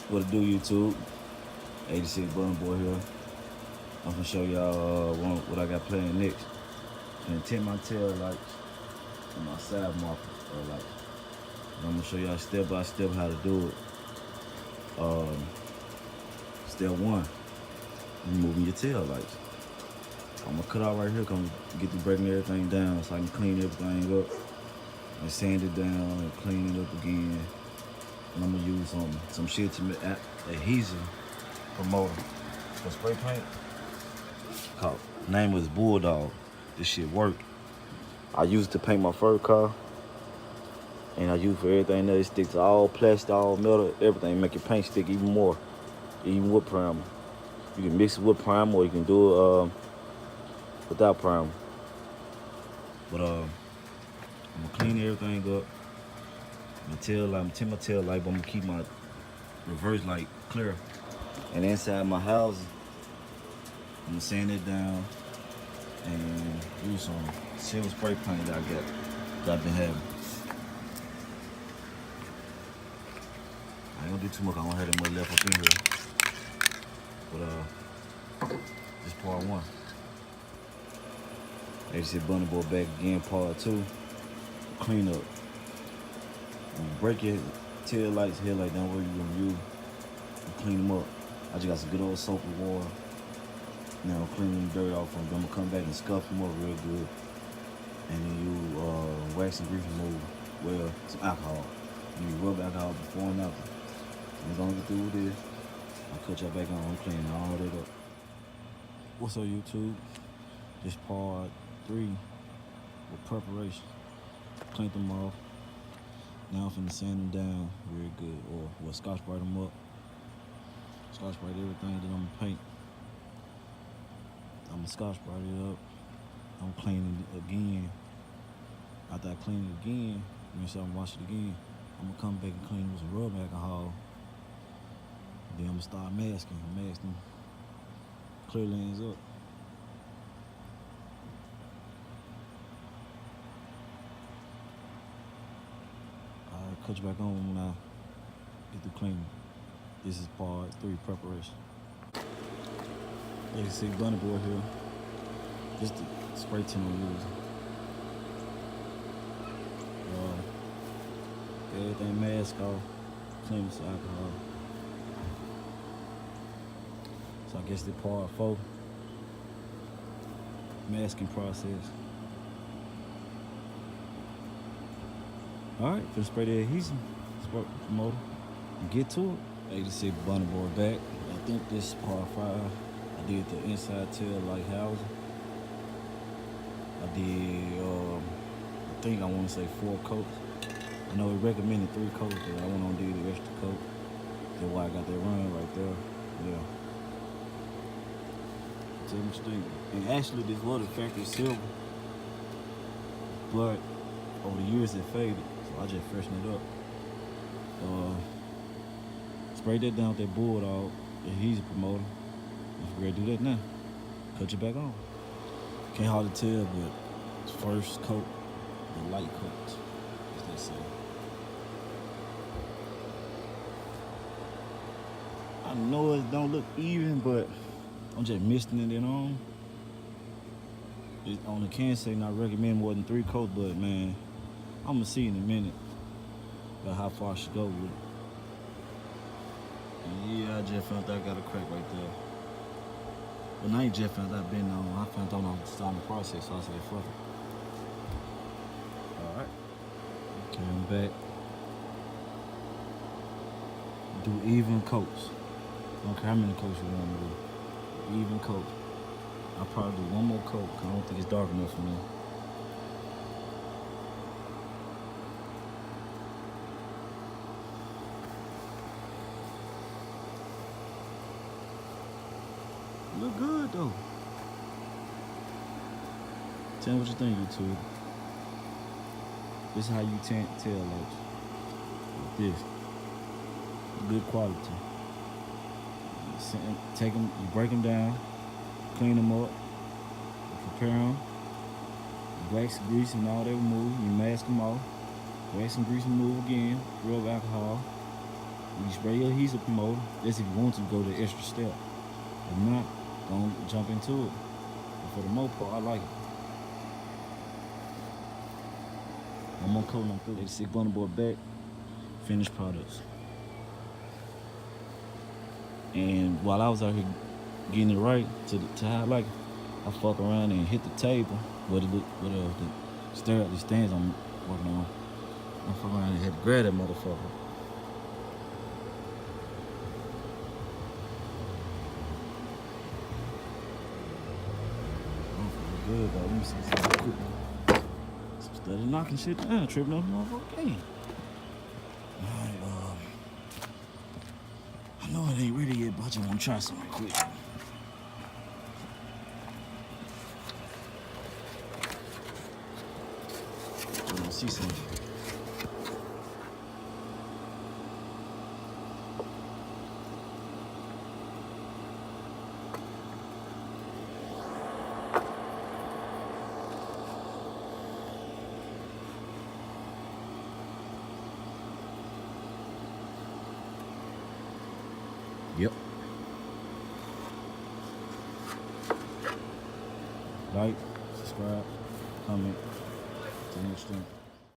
What it do, YouTube? 86 Button Boy here. I'm gonna show y'all what I got planned next. And tint my tail lights and my side marker lights. And I'm gonna show y'all step by step how to do it. Step one, removing your tail lights. I'm gonna cut out right here, come get to breaking everything down so I can clean everything up and sand it down and clean it up again. And I'm gonna use some shit to make adhesive promoter for spray paint. Called name was Bulldog. This shit work. I used it to paint my first car, and I use it for everything else. It sticks to all plastic, all metal, everything. Make your paint stick even more, even with primer. You can mix it with primer, or you can do it without primer. But I'm gonna clean everything up. My tail light, I'm gonna tint my tail light, but I'm gonna keep my reverse light clear. And inside my house, I'm gonna sand it down and use some silver spray paint that I've been having. I ain't gonna do too much. I don't have that much left up in here. But this part one. They said Bunny Boy back again, part two. Clean up. Break your tail lights, headlight down where you're gonna use. Clean them up. I just got some good old soap and water. Now I'm cleaning the dirt off them. I'm gonna come back and scuff them up real good. And then you wax and grease remove. Well, some alcohol. You rub alcohol before and after. And as long as you get through with this, I'll cut y'all back on. I'm cleaning all that up. What's up, YouTube? This part three with preparation. Clean them off. Now I'm finna sand them down real good, or Scotch Brite them up. Scotch Brite everything that I'm gonna paint. I'm gonna Scotch Brite it up. I'm cleaning it again. After I clean it again, rinse out and wash it again, I'm gonna come back and clean with some rub alcohol. Then I'm gonna start masking. Mask them clear lanes up. I'll cut you back on when I get through cleaning. This is part three, preparation. 86 Bunny Boy here. Just the spray tint I'm using. Get everything mask off, clean with alcohol. So I guess the part four, masking process. Alright, finna spray the adhesive, spray promoter, and get to it. 86 Bunny Boy back. I think this is part five. I did the inside tail light housing. I did, I think I want to say 4 coats. I know it recommended 3 coats, but I went on do the extra coat. That's why I got that run right there. Yeah. Tell me straight. And actually, this was a factory silver, but over the years it faded, so I just freshened it up. Sprayed that down with that Bulldog adhesive promoter. I'm ready to do that now. Cut you back on. Can't hardly tell, but it's first coat, the light coat, as they say. I know it don't look even, but I'm just misting it on. It only can say not recommend more than 3 coats, but man, I'm gonna see in a minute about how far I should go with it. And yeah, I just found out I got a crack right there. But I ain't just found out been on. I found out I'm starting the process, so I said fuck it. Alright. Okay, I'm back. Do even coats. I don't care how many coats you want to do. Even coats. I'll probably do one more coat because I don't think it's dark enough for me. Look good though. Tell me what you think, YouTube. This is how you tint tail lights. Like this. Good quality. Take them, you break them down, clean them up, prepare them, wax, grease, and all that remove. You mask them off, wax and grease remove again, rub alcohol, You spray your adhesive promoter. That's if you want to go the extra step. If not, don't jump into it. But for the most part, I like it. One more coat on through. 86 bundle board back. Finished products. And while I was out here getting it right to how I like it, I fuck around and hit the table with the stands I'm working on. I fuck around and had to grab that motherfucker. Good though. Let me see something quick. Instead of knocking shit down, tripping on the motherfucker game. Alright, I know it ain't ready yet, but I just wanna try something quick. I wanna see something. Yep. Like, subscribe, comment. Till next time.